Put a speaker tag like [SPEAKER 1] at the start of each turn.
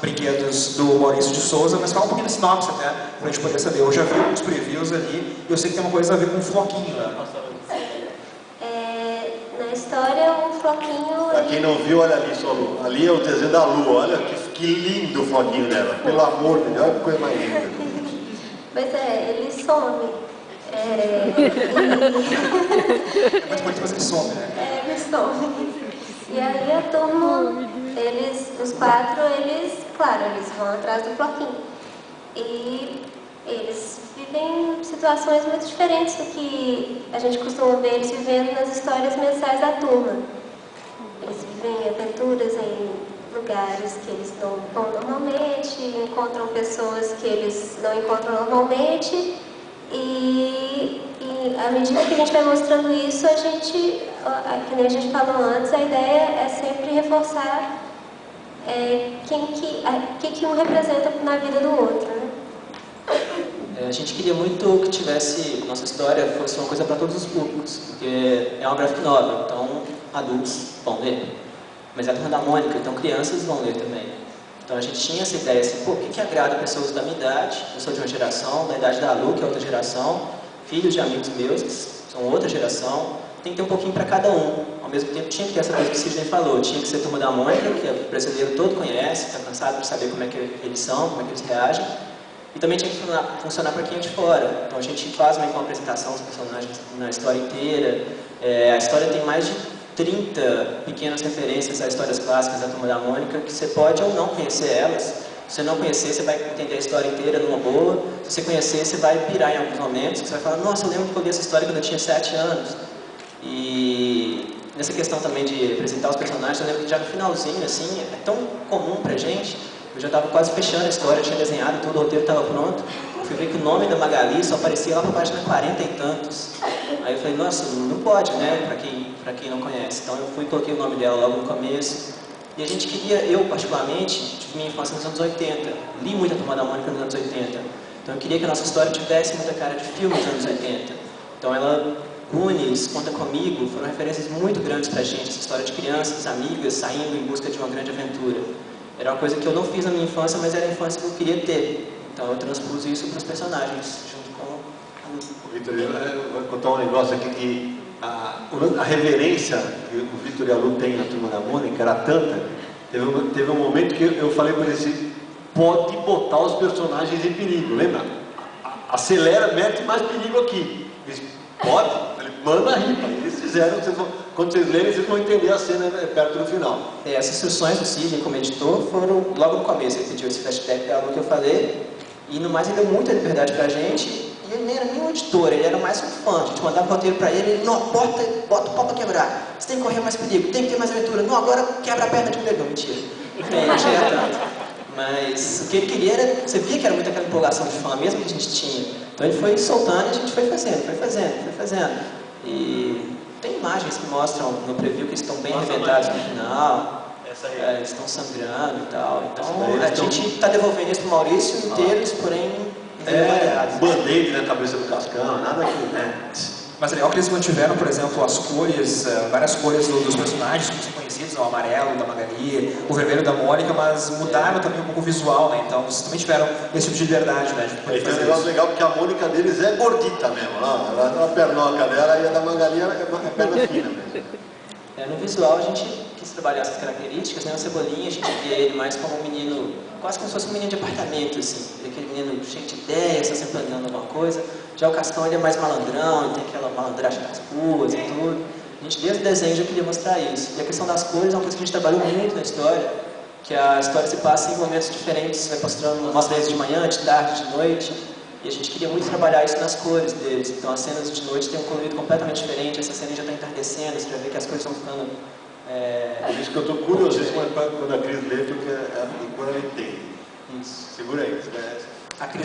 [SPEAKER 1] brinquedos do Maurício de Souza, mas fala um pouquinho da sinopse até, pra gente poder saber. Eu já vi alguns previews ali, e eu sei que tem uma coisa a ver com um floquinho, né?
[SPEAKER 2] Na história, o floquinho...
[SPEAKER 3] Pra quem não viu, olha ali só, Lu. Ali é o desenho da Lu, olha que lindo o floquinho dela, pelo amor de Deus, olha que coisa mais linda.
[SPEAKER 2] Pois é, ele some.
[SPEAKER 1] Mas pode fazer some, né?
[SPEAKER 2] Ele some. E aí a turma, os quatro, claro, eles vão atrás do floquinho. E eles vivem situações muito diferentes do que a gente costuma ver eles vivendo nas histórias mensais da turma. Eles vivem aventuras em lugares que eles não vão normalmente, encontram pessoas que eles não encontram normalmente. E à medida que a gente vai mostrando isso, que nem a gente falou antes, a ideia é sempre reforçar o que um representa na vida do outro, né?
[SPEAKER 4] A gente queria muito que tivesse, nossa história fosse uma coisa para todos os públicos, porque é uma graphic novel, então adultos vão ler. Mas é a Turma da Mônica, então crianças vão ler também. Então a gente tinha essa ideia assim, pô, o que agrada pessoas da minha idade? Eu sou de uma geração, da idade da Lu, que é outra geração, filhos de amigos meus, que são outra geração, tem que ter um pouquinho para cada um. Ao mesmo tempo tinha que ter essa coisa que o Sidney falou, tinha que ser Turma da Mônica, que o brasileiro todo conhece, está cansado de saber como é que eles são, como é que eles reagem. E também tinha que funcionar para quem é de fora. Então a gente faz uma apresentação dos personagens na história inteira. A história tem mais de 30 pequenas referências a histórias clássicas da Turma da Mônica, que você pode ou não conhecer elas. Se você não conhecer, você vai entender a história inteira numa boa. Se você conhecer, você vai pirar em alguns momentos. Você vai falar, nossa, eu lembro que eu li essa história quando eu tinha 7 anos. E nessa questão também de apresentar os personagens, eu lembro que já no finalzinho, assim, é tão comum pra gente. Eu já estava quase fechando a história, tinha desenhado tudo, o roteiro estava pronto. Eu fui ver que o nome da Magali só aparecia lá para a página 40 e tantos. Aí eu falei, nossa, não pode, né, para quem não conhece. Então eu fui e coloquei o nome dela logo no começo. E a gente queria, eu particularmente, tive minha infância nos anos 80. Li muita Turma da Mônica nos anos 80. Então eu queria que a nossa história tivesse muita cara de filme dos anos 80. Então ela, Goonies, Conta Comigo, foram referências muito grandes pra gente. Essa história de crianças, amigas, saindo em busca de uma grande aventura. Era uma coisa que eu não fiz na minha infância, mas era a infância que eu queria ter. Então eu transpus isso para os personagens, junto com a Lu.
[SPEAKER 3] Vitor, eu vou contar um negócio aqui que a reverência que o Vitor e a Lu têm na Turma da Mônica era tanta. Teve um momento que eu falei para ele assim, pode botar os personagens em perigo, lembra? Acelera, mete mais perigo aqui. Eles, pode? Ele manda a ripa. Eles fizeram, quando vocês lerem, vocês vão entender a cena perto do final.
[SPEAKER 4] As instruções do Sidney como editor foram logo no começo. Ele pediu esse flashback da Lu que eu falei. E no mais ele deu muita liberdade pra gente. E ele nem era nem um editor, ele era mais um fã. A gente mandava o roteiro pra ele, não, bota o pau pra quebrar. Você tem que correr mais perigo, tem que ter mais aventura. Não, agora quebra a perna de primeiro. Não, mentira. Não tinha tanto. Mas o que ele queria era, você via que era muito aquela empolgação de fã mesmo que a gente tinha. Então ele foi soltando e a gente foi fazendo. E tem imagens que mostram no preview que eles estão bem arrebentados no final. Eles estão sangrando e tal. Então a gente está devolvendo isso para o Maurício inteiros, porém
[SPEAKER 3] band-aid na cabeça do Cascão, nada que, né?
[SPEAKER 1] Mas é legal que eles mantiveram, por exemplo, as cores, várias cores dos personagens que são conhecidos, o amarelo da Magali, o vermelho da Mônica, mas mudaram também um pouco o visual, né? Então vocês também tiveram esse tipo de liberdade, né?
[SPEAKER 3] E tem um negócio legal porque a Mônica deles é gordita mesmo, ela tem uma pernoca dela e a da Magali é perna fina mesmo.
[SPEAKER 4] No visual a gente quis trabalhar essas características, né? O Cebolinha a gente via ele mais como um menino, quase como se fosse um menino de apartamento, assim. Aquele menino cheio de ideias, está sempre planejando alguma coisa. Já o Cascão ele é mais malandrão, ele tem aquela malandragem nas ruas e tudo. A gente desde o desenho já queria mostrar isso. E a questão das cores é uma coisa que a gente trabalhou muito na história, que a história se passa em momentos diferentes, vai mostrando umas vezes de manhã, de tarde, de noite. E a gente queria muito trabalhar isso nas cores deles. Então as cenas de noite têm um colorido completamente diferente, essa cena já está entardecendo, você já vê que as cores estão ficando...
[SPEAKER 3] Por isso que eu estou curiosíssimo quando a Cris lê, porque é a cor ela entende.
[SPEAKER 4] Isso.
[SPEAKER 3] Segura aí.
[SPEAKER 1] A Cris